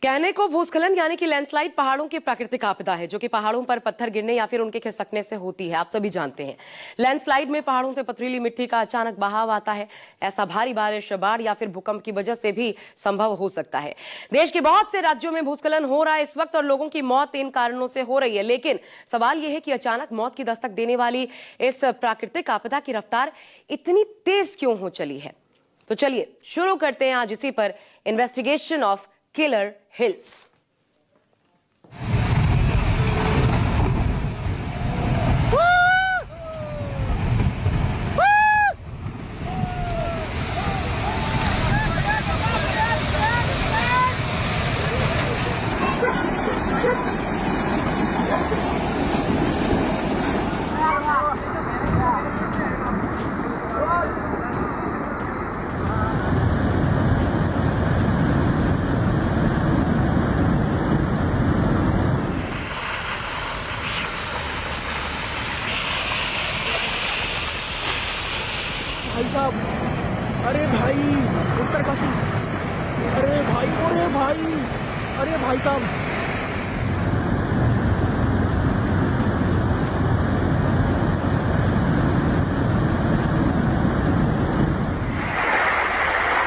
कहने को भूस्खलन यानी कि लैंडस्लाइड पहाड़ों की प्राकृतिक आपदा है जो कि पहाड़ों पर पत्थर गिरने या फिर उनके खिसकने से होती है। आप सभी जानते हैं लैंडस्लाइड में पहाड़ों से पथरीली मिट्टी का अचानक बहाव आता है। ऐसा भारी बारिश, बाढ़ या फिर भूकंप की वजह से भी संभव हो सकता है। देश के बहुत से राज्यों में भूस्खलन हो रहा है इस वक्त और लोगों की मौत इन कारणों से हो रही है। लेकिन सवाल यह है कि अचानक मौत की दस्तक देने वाली इस प्राकृतिक आपदा की रफ्तार इतनी तेज क्यों हो चली है। तो चलिए शुरू करते हैं आज इसी पर इन्वेस्टिगेशन ऑफ किलर हिल्स। भाई साहब, अरे भाई उत्तरकाशी, अरे भाई, अरे भाई, अरे भाई साहब,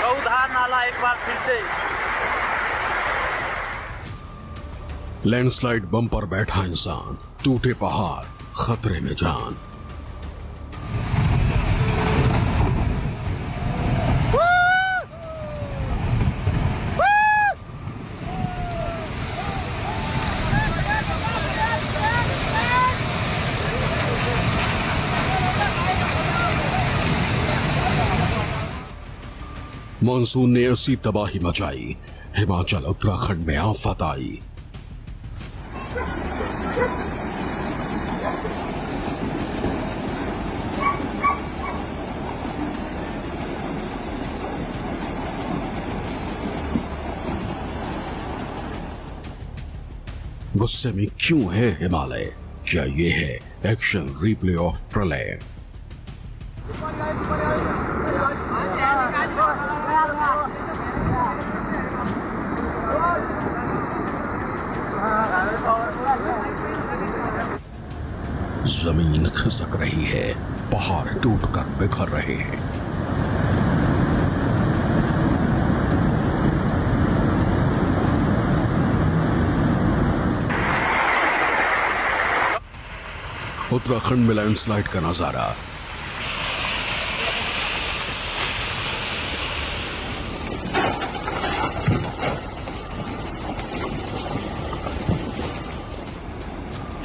गौधार नाला एक बार फिर से। लैंडस्लाइड बम पर बैठा इंसान, टूटे पहाड़, खतरे में जान। मानसून ने ऐसी तबाही मचाई, हिमाचल उत्तराखंड में आफत आई। गुस्से में क्यों है हिमालय? क्या ये है एक्शन रिप्ले ऑफ प्रलय? जमीन खिसक रही है, पहाड़ टूटकर बिखर रहे हैं। उत्तराखंड में लैंडस्लाइड का नजारा।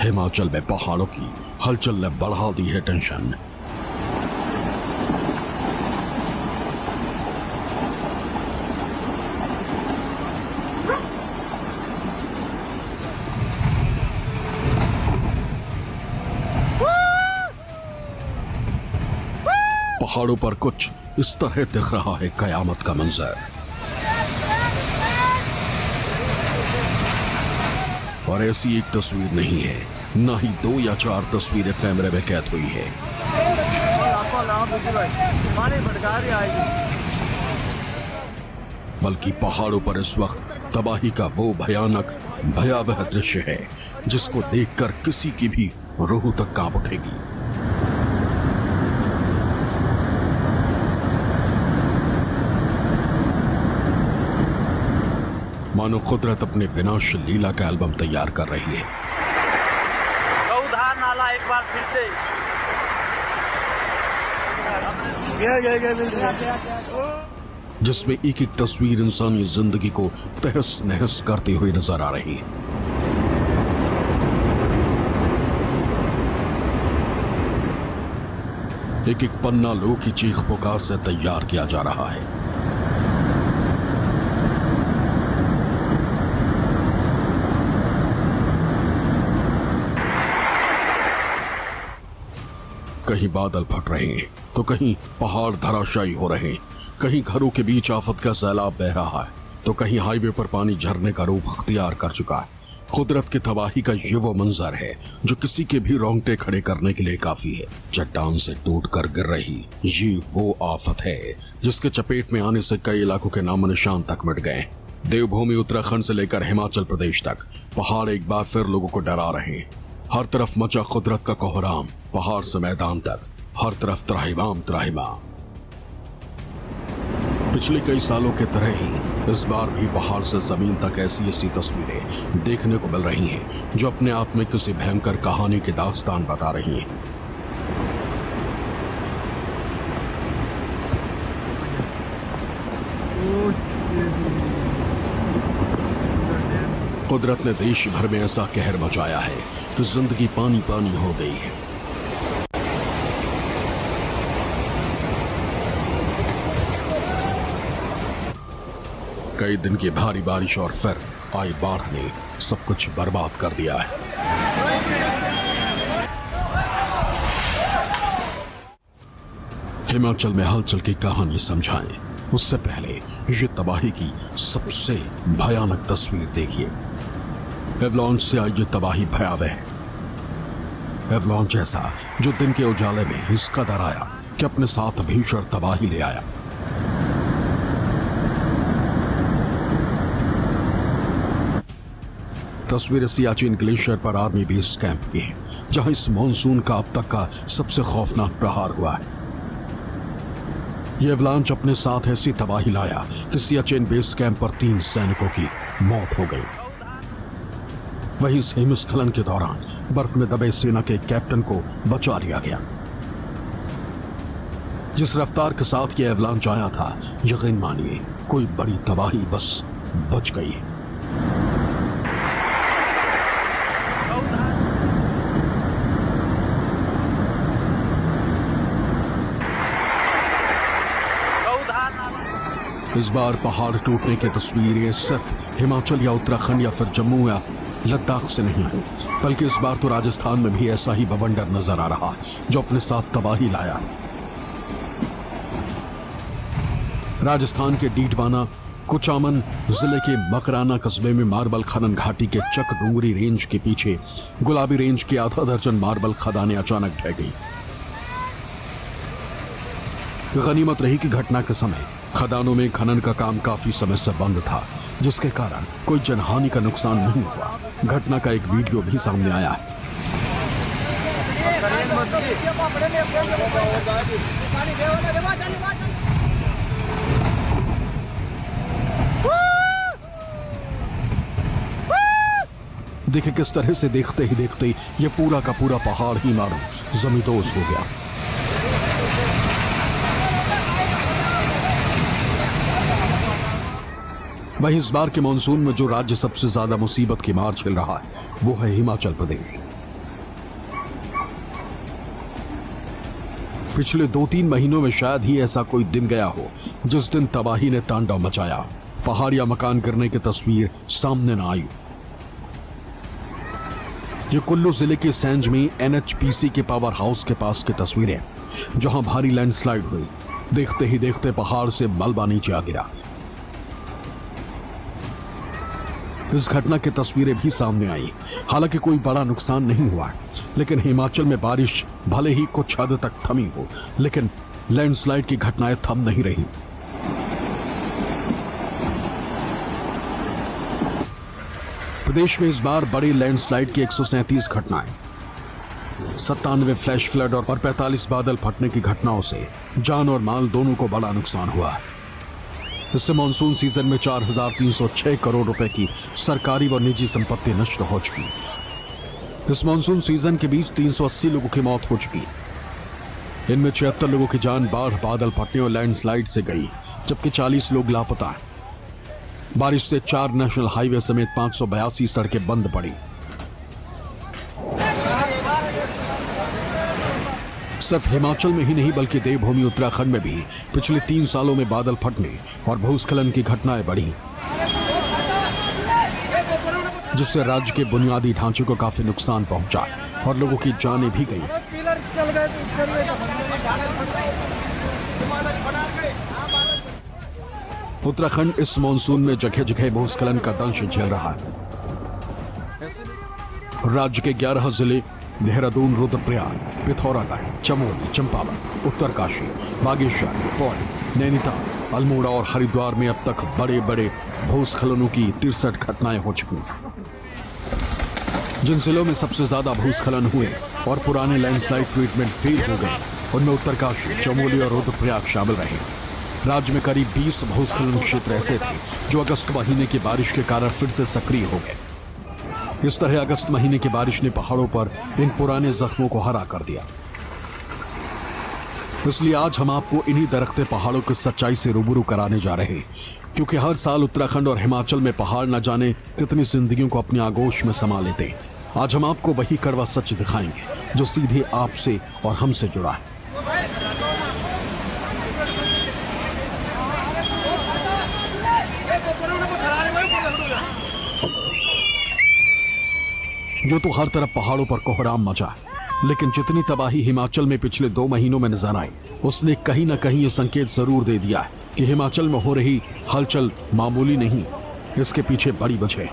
हिमाचल में पहाड़ों की हलचल ने बढ़ा दी है टेंशन। पहाड़ों पर कुछ इस तरह दिख रहा है कयामत का मंजर। और ऐसी एक तस्वीर नहीं है, ना ही 2 या 4 तस्वीरें कैमरे में कैद हुई है। बल्कि पहाड़ों पर इस वक्त तबाही का वो भयानक भयावह दृश्य है जिसको देखकर किसी की भी रूह तक कांप उठेगी। मानो कुदरत अपने विनाश लीला का एल्बम तैयार कर रही है। गौधार नाला एक बार फिर से। जिसमें एक एक तस्वीर इंसानी जिंदगी को तहस नहस करते हुए नजर आ रही है। एक एक पन्ना लोगों की चीख पुकार से तैयार किया जा रहा है। कहीं बादल फट रहे हैं तो कहीं पहाड़ धराशायी हो रहे हैं, कहीं घरों के बीच आफत का सैलाब बह रहा है तो कहीं हाईवे पर पानी झरने का रूप अख्तियार कर चुका है। कुदरत की तबाही का ये वो मंजर है जो किसी के भी रोंगटे खड़े करने के लिए काफी है। चट्टान से टूटकर गिर रही ये वो आफत है जिसके चपेट में आने से कई इलाकों के नामो निशान तक मिट गए। देवभूमि उत्तराखंड से लेकर हिमाचल प्रदेश तक पहाड़ एक बार फिर लोगों को डरा रहे हैं। हर तरफ मचा कुदरत का कोहराम, पहाड़ से मैदान तक हर तरफ त्राहिमाम त्राहिमाम। पिछले कई सालों के तरह ही इस बार भी पहाड़ से जमीन तक ऐसी ऐसी तस्वीरें देखने को मिल रही हैं जो अपने आप में किसी भयंकर कहानी की दास्तान बता रही हैं। कुदरत ने देश भर में ऐसा कहर मचाया है कि जिंदगी पानी पानी हो गई है। कई दिन की भारी बारिश और फिर आई बाढ़ ने सब कुछ बर्बाद कर दिया है। हिमाचल में हलचल की कहानी समझाएं, उससे पहले ये तबाही की सबसे भयानक तस्वीर देखिए। एवलांच से आई ये तबाही भयावह। एवलांच ऐसा जो दिन के उजाले में इस कदर आया कि अपने साथ भीषण तबाही ले आया। तस्वीर सियाचिन ग्लेशियर पर आर्मी बेस कैंप की है, जहां इस मॉनसून का अब तक का सबसे खौफनाक प्रहार हुआ है। यह एवलांच अपने साथ ऐसी तबाही लाया कि सियाचिन बेस कैंप पर 3 सैनिकों की मौत हो गई। वहीं इस हिमस्खलन के दौरान बर्फ में दबे सेना के कैप्टन को बचा लिया गया। जिस रफ्तार के साथ यह एवलांच आया था, यकीन मानिए कोई बड़ी तबाही बस बच गई। इस बार पहाड़ टूटने की तस्वीरें सिर्फ हिमाचल या उत्तराखंड या फिर जम्मू या लद्दाख से नहीं आई, बल्कि इस बार तो राजस्थान में भी ऐसा ही बवंडर नजर आ रहा जो अपने साथ तबाही लाया। राजस्थान के डीडवाना कुचामन जिले के मकराना कस्बे में मार्बल खनन घाटी के चक डूंगरी रेंज के पीछे गुलाबी रेंज की आधा दर्जन मार्बल खदानें अचानक ढह गई। गनीमत रही कि घटना के समय खदानों में खनन का काम काफी समय से बंद था, जिसके कारण कोई जनहानि का नुकसान नहीं हुआ। घटना का एक वीडियो भी सामने आया है। देखिए किस तरह से देखते ही देखते ये पूरा का पूरा पहाड़ ही मानो जमींदोज हो गया। वहीं इस बार के मानसून में जो राज्य सबसे ज्यादा मुसीबत की मार झेल रहा है वो है हिमाचल प्रदेश। पिछले 2-3 महीनों में शायद ही ऐसा कोई दिन गया हो जिस दिन तबाही ने तांडव मचाया, पहाड़ या मकान गिरने की तस्वीर सामने न आई। ये कुल्लू जिले के सैंज में NHPC के पावर हाउस के पास की तस्वीरें, जहां भारी लैंडस्लाइड हुई। देखते ही देखते पहाड़ से मलबा नीचे आ गिरा। इस घटना की तस्वीरें भी सामने आई। हालांकि कोई बड़ा नुकसान नहीं हुआ, लेकिन हिमाचल में बारिश भले ही कुछ हद तक थमी हो, लेकिन लैंडस्लाइड की घटनाएं थम नहीं रही। प्रदेश में इस बार बड़ी लैंडस्लाइड की 137 घटनाएं, 97 फ्लैश फ्लड और 45 बादल फटने की घटनाओं से जान और माल दोनों को बड़ा नुकसान हुआ। इससे मानसून सीजन में 4,306 करोड़ रुपए की सरकारी व निजी संपत्ति नष्ट हो चुकी। इस मानसून सीजन के बीच 380 लोगों की मौत हो चुकी। इनमें 76 लोगों की जान बाढ़, बादल फटने और लैंडस्लाइड से गई, जबकि 40 लोग लापता हैं। बारिश से 4 नेशनल हाईवे समेत 582 सड़कें बंद पड़ी। सिर्फ हिमाचल में ही नहीं बल्कि देवभूमि उत्तराखंड में भी पिछले 3 सालों में बादल फटने और भूस्खलन की घटनाएं बढ़ी, जिससे राज्य के बुनियादी ढांचे को काफी नुकसान पहुंचा और लोगों की जानें भी गई। उत्तराखंड इस मानसून में जगह जगह भूस्खलन का दंश झेल रहा है। राज्य के 11 जिले देहरादून, रुद्रप्रयाग, पिथौरागढ़, चमोली, चंपावत, उत्तरकाशी, बागेश्वर, पौड़ी, नैनीताल अल्मोड़ा और हरिद्वार में अब तक बड़े बड़े भूस्खलनों की 63 घटनाएं हो चुकी हैं। जिन जिलों में सबसे ज्यादा भूस्खलन हुए और पुराने लैंडस्लाइड ट्रीटमेंट फेल हो गए, उनमें उत्तरकाशी, चमोली और रुद्रप्रयाग शामिल रहे। राज्य में करीब 20 भूस्खलन क्षेत्र ऐसे थे जो अगस्त महीने की बारिश के कारण फिर से सक्रिय हो गए। इस तरह अगस्त महीने की बारिश ने पहाड़ों पर इन पुराने जख्मों को हरा कर दिया। इसलिए आज हम आपको इन्हीं दरख्ते पहाड़ों की सच्चाई से रूबरू कराने जा रहे हैं, क्योंकि हर साल उत्तराखंड और हिमाचल में पहाड़ न जाने कितनी जिंदगियों को अपने आगोश में समा लेते हैं। आज हम आपको वही कड़वा सच दिखाएंगे जो सीधे आपसे और हमसे जुड़ा है। जो तो हर तरफ पहाड़ों पर कोहराम मचा है, लेकिन जितनी तबाही हिमाचल में पिछले 2 महीनों में नजर आई, उसने कहीं ना कहीं ये संकेत जरूर दे दिया है कि हिमाचल में हो रही हलचल मामूली नहीं, इसके पीछे बड़ी वजह है।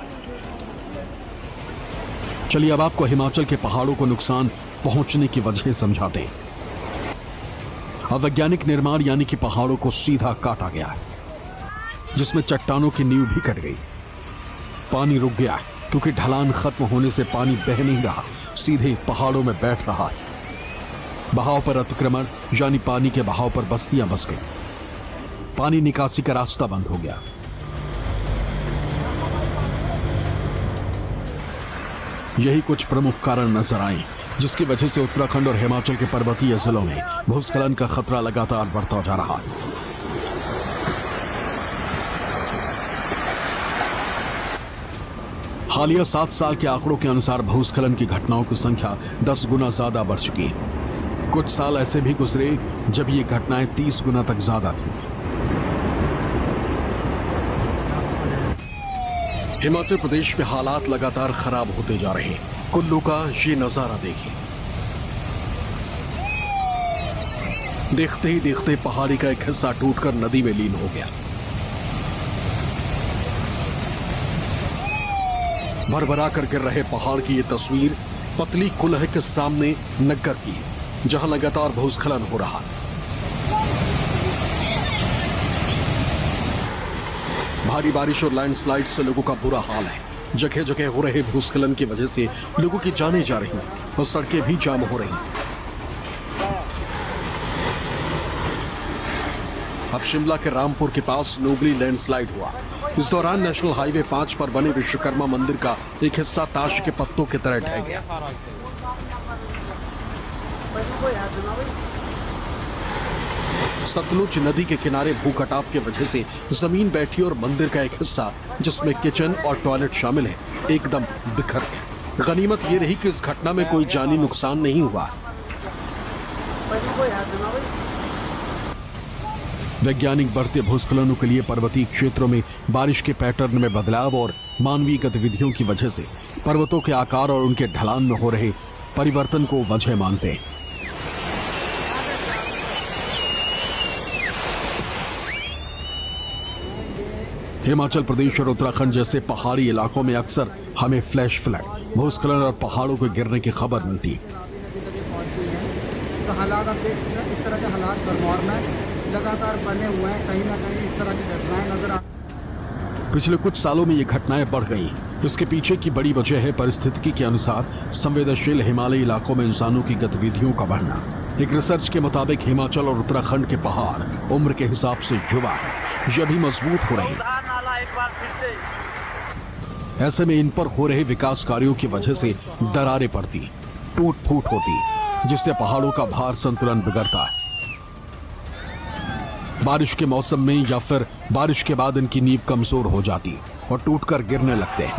चलिए अब आपको हिमाचल के पहाड़ों को नुकसान पहुंचने की वजह समझाते हैं। अवैज्ञानिक निर्माण यानी कि पहाड़ों को सीधा काटा गया है, जिसमें चट्टानों की नींव भी कट गई। पानी रुक गया है क्योंकि ढलान खत्म होने से पानी बह नहीं रहा, सीधे पहाड़ों में बैठ रहा है। बहाव पर अतिक्रमण यानी पानी के बहाव पर बस्तियां बस गई। पानी निकासी का रास्ता बंद हो गया। यही कुछ प्रमुख कारण नजर आए जिसकी वजह से उत्तराखंड और हिमाचल के पर्वतीय जिलों में भूस्खलन का खतरा लगातार बढ़ता जा रहा है। हालिया 7 साल के आंकड़ों के अनुसार भूस्खलन की घटनाओं की संख्या 10 गुना ज्यादा बढ़ चुकी है। कुछ साल ऐसे भी गुजरे जब ये घटनाएं 30 गुना तक ज्यादा थी। हिमाचल प्रदेश में हालात लगातार खराब होते जा रहे हैं। कुल्लू का ये नजारा देखिए। देखते ही देखते पहाड़ी का एक हिस्सा टूटकर नदी में लीन हो गया। भरभरा कर गिर रहे पहाड़ की ये तस्वीर पतली कुल्ह के सामने नग्गर की, जहां लगातार भूस्खलन हो रहा है। भारी बारिश और लैंडस्लाइड से लोगों का बुरा हाल है। जगह जगह हो रहे भूस्खलन की वजह से लोगों की जानें जा रही हैं और सड़कें भी जाम हो रही हैं। अब शिमला के रामपुर के पास नोगली लैंडस्लाइड हुआ। इस दौरान नेशनल हाईवे 5 पर बने विश्वकर्मा मंदिर का एक हिस्सा ताश के पत्तों की तरह ढह गया। सतलुज नदी के किनारे भूकटाव की वजह से जमीन बैठी और मंदिर का एक हिस्सा जिसमें किचन और टॉयलेट शामिल है एकदम बिखर गया। गनीमत ये रही कि इस घटना में कोई जानी नुकसान नहीं हुआ। वैज्ञानिक बढ़ते भूस्खलनों के लिए पर्वतीय क्षेत्रों में बारिश के पैटर्न में बदलाव और मानवीय गतिविधियों की वजह से पर्वतों के आकार और उनके ढलान में हो रहे परिवर्तन को वजह मानते हैं। हिमाचल प्रदेश और उत्तराखंड जैसे पहाड़ी इलाकों में अक्सर हमें फ्लैश फ्लड, भूस्खलन और पहाड़ों को गिरने की खबर मिलती है। तो हालात आप देख सकते हैं, इस तरह के हालात बरमौर में लगातार बने हुए हैं। कहीं ना कहीं इस तरह की घटनाएं नजर आ। पिछले कुछ सालों में ये घटनाएं बढ़ गई। इसके पीछे की बड़ी वजह है परिस्थिति के अनुसार संवेदनशील हिमालयी इलाकों में इंसानों की गतिविधियों का बढ़ना। एक रिसर्च के मुताबिक हिमाचल और उत्तराखंड के पहाड़ उम्र के हिसाब से युवा है, यह भी मजबूत हो रहे हैं। नाला एक बार फिर से। ऐसे में इन पर हो रहे विकास कार्यों की वजह से दरारें पड़ती, टूट फूट होती, जिससे पहाड़ों का भार संतुलन बिगड़ता है। बारिश के मौसम में या फिर बारिश के बाद इनकी नींव कमजोर हो जाती और टूटकर गिरने लगते हैं।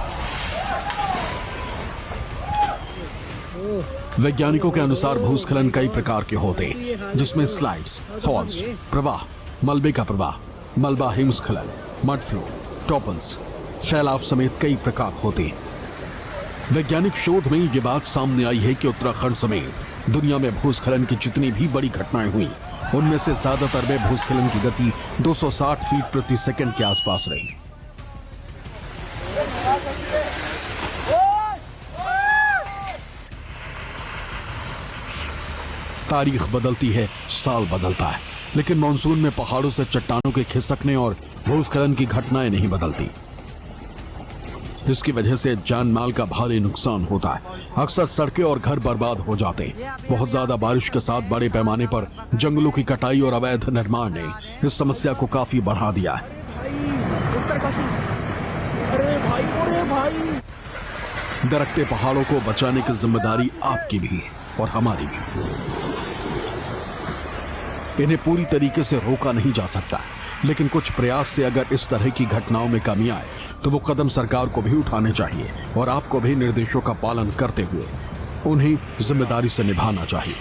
वैज्ञानिकों के अनुसार भूस्खलन कई प्रकार के होते हैं, जिसमें स्लाइड्स, फॉल्स, प्रवाह, मलबे का प्रवाह, मलबा हिमस्खलन, मड फ्लो, टॉपल्स, फैलाव समेत कई प्रकार होते हैं। वैज्ञानिक शोध में ये बात सामने आई है कि उत्तराखंड समेत दुनिया में भूस्खलन की जितनी भी बड़ी घटनाएं हुई, उनमें से ज्यादातर में भूस्खलन की गति 260 फीट प्रति सेकंड के आसपास रही। तारीख बदलती है, साल बदलता है, लेकिन मानसून में पहाड़ों से चट्टानों के खिसकने और भूस्खलन की घटनाएं नहीं बदलती। इसकी वजह से जान माल का भारी नुकसान होता है। अक्सर सड़कें और घर बर्बाद हो जाते हैं। बहुत ज्यादा बारिश के साथ बड़े पैमाने पर जंगलों की कटाई और अवैध निर्माण ने इस समस्या को काफी बढ़ा दिया है। भाई उत्तरकाशी, अरे भाई, अरे भाई। दरकते पहाड़ों को बचाने की जिम्मेदारी आपकी भी है और हमारी भी। इन्हें पूरी तरीके से रोका नहीं जा सकता, लेकिन कुछ प्रयास से अगर इस तरह की घटनाओं में कमी आए तो वो कदम सरकार को भी उठाने चाहिए और आपको भी निर्देशों का पालन करते हुए उन्हें जिम्मेदारी से निभाना चाहिए।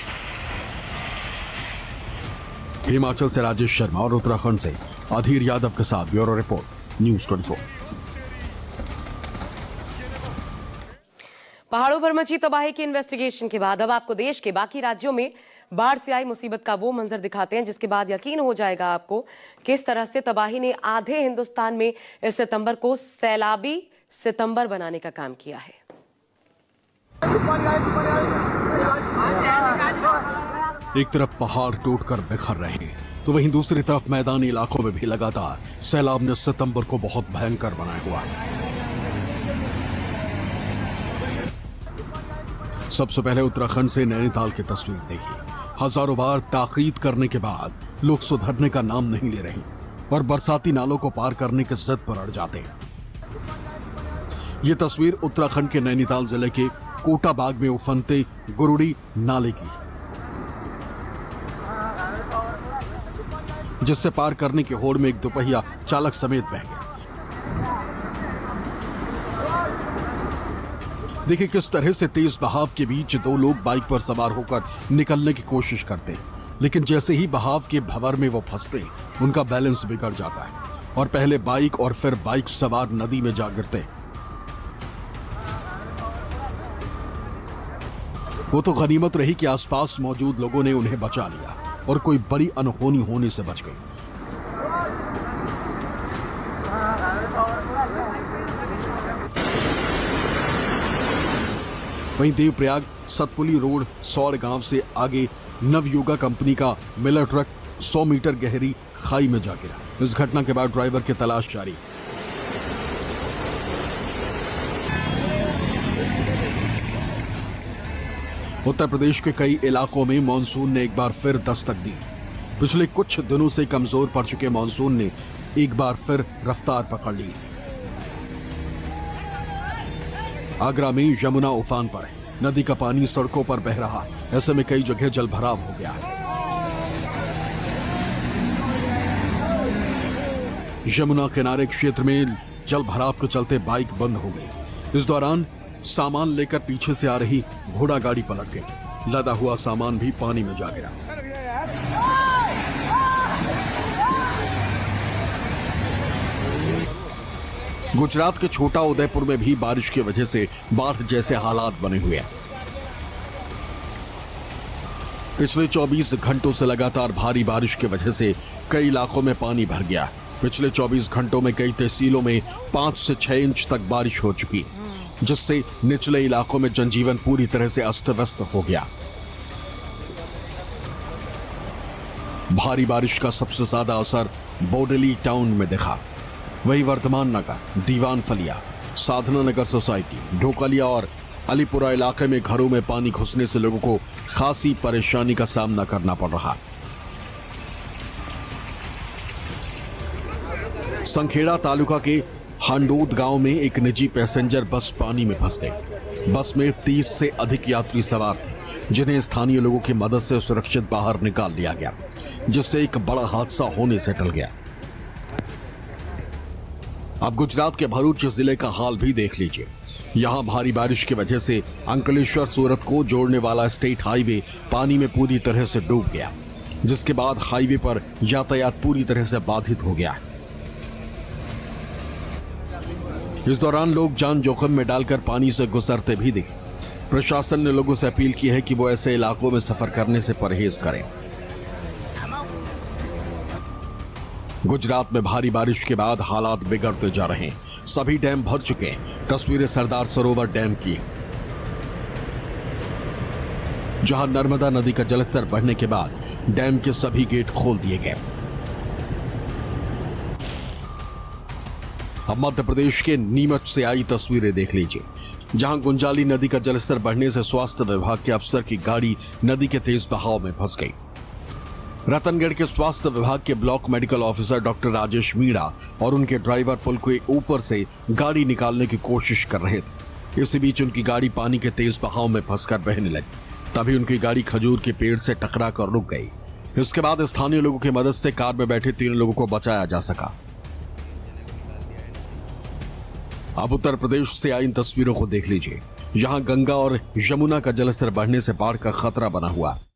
हिमाचल से राजेश शर्मा और उत्तराखंड से अधीर यादव के साथ ब्यूरो रिपोर्ट, न्यूज़ 24। पहाड़ों पर मची तबाही की इन्वेस्टिगेशन के बाद अब आपको देश के बाकी राज्यों में बाढ़ से आई मुसीबत का वो मंजर दिखाते हैं जिसके बाद यकीन हो जाएगा आपको किस तरह से तबाही ने आधे हिंदुस्तान में इस सितंबर को सैलाबी सितंबर बनाने का काम किया है। एक तरफ पहाड़ टूटकर बिखर रहे हैं तो वहीं दूसरी तरफ मैदानी इलाकों में भी लगातार सैलाब ने सितंबर को बहुत भयंकर बनाया हुआ है। सबसे पहले उत्तराखंड से नैनीताल की तस्वीर देखिए। हजारों बार ताकीद करने के बाद लोग सुधरने का नाम नहीं ले रहे और बरसाती नालों को पार करने के जिद पर अड़ जाते हैं। ये तस्वीर उत्तराखंड के नैनीताल जिले के कोटा बाग में उफनते गुरुड़ी नाले की, जिससे पार करने की होड़ में एक दोपहिया चालक समेत बह गया। देखिए किस तरह से तेज बहाव के बीच दो लोग बाइक पर सवार होकर निकलने की कोशिश करते हैं, लेकिन जैसे ही बहाव के भंवर में वो फंसते उनका बैलेंस बिगड़ जाता है और पहले बाइक और फिर बाइक सवार नदी में जा गिरते। वो तो गनीमत रही कि आसपास मौजूद लोगों ने उन्हें बचा लिया और कोई बड़ी अनहोनी होने से बच गई। वहीं देवप्रयाग सतपुली रोड सौर गांव से आगे नवयुगा कंपनी का मिलर ट्रक 100 मीटर गहरी खाई में जा गिरा। इस घटना के बाद ड्राइवर की तलाश जारी। उत्तर प्रदेश के कई इलाकों में मानसून ने एक बार फिर दस्तक दी। पिछले कुछ दिनों से कमजोर पड़ चुके मानसून ने एक बार फिर रफ्तार पकड़ ली। आगरा में यमुना उफान पर है। नदी का पानी सड़कों पर बह रहा, ऐसे में कई जगह जलभराव हो गया है। यमुना किनारे क्षेत्र में जलभराव के चलते बाइक बंद हो गई। इस दौरान सामान लेकर पीछे से आ रही घोड़ा गाड़ी पलट गई। लदा हुआ सामान भी पानी में जा गिरा। गुजरात के छोटा उदयपुर में भी बारिश की वजह से बाढ़ जैसे हालात बने हुए हैं। पिछले 24 घंटों से लगातार भारी बारिश की वजह से कई इलाकों में पानी भर गया। पिछले 24 घंटों में कई तहसीलों में 5 से 6 इंच तक बारिश हो चुकी, जिससे निचले इलाकों में जनजीवन पूरी तरह से अस्त व्यस्त हो गया। भारी बारिश का सबसे ज्यादा असर बोडेली टाउन में दिखा। वही वर्धमान नगर, दीवान फलिया, साधना नगर सोसाइटी, ढोकलिया और अलीपुरा इलाके में घरों में पानी घुसने से लोगों को खासी परेशानी का सामना करना पड़ रहा। संखेड़ा तालुका के हांडोद गांव में एक निजी पैसेंजर बस पानी में फंस गई। बस में 30 से अधिक यात्री सवार थे, जिन्हें स्थानीय लोगों की मदद से सुरक्षित बाहर निकाल लिया गया, जिससे एक बड़ा हादसा होने से टल गया। अब गुजरात के भरूच जिले का हाल भी देख लीजिए। यहां भारी बारिश की वजह से अंकलेश्वर सूरत को जोड़ने वाला स्टेट हाईवे पानी में पूरी तरह से डूब गया, जिसके बाद हाईवे पर यातायात पूरी तरह से बाधित हो गया। इस दौरान लोग जान जोखिम में डालकर पानी से गुजरते भी दिखे। प्रशासन ने लोगों से अपील की है कि वो ऐसे इलाकों में सफर करने से परहेज करें। गुजरात में भारी बारिश के बाद हालात बिगड़ते जा रहे हैं। सभी डैम भर चुके हैं। तस्वीरें सरदार सरोवर डैम की, जहां नर्मदा नदी का जलस्तर बढ़ने के बाद डैम के सभी गेट खोल दिए गए। अब मध्य प्रदेश के नीमच से आई तस्वीरें देख लीजिए, जहां गुंजाली नदी का जलस्तर बढ़ने से स्वास्थ्य विभाग के अफसर की गाड़ी नदी के तेज बहाव में फंस गई। रतनगढ़ के स्वास्थ्य विभाग के block medical officer doctor Rajesh Meena और उनके ड्राइवर पुल के ऊपर से गाड़ी निकालने की कोशिश कर रहे थे। इसी बीच उनकी गाड़ी पानी के तेज बहाव में फंसकर बहने लगी। तभी उनकी गाड़ी खजूर के पेड़ से टकरा कर रुक गई। इसके बाद स्थानीय लोगों की मदद से कार में बैठे 3 लोगों को बचाया जा सका। अब उत्तर प्रदेश से आई इन तस्वीरों को देख लीजिए, यहां गंगा और यमुना का जलस्तर बढ़ने से बाढ़ का खतरा बना हुआ है।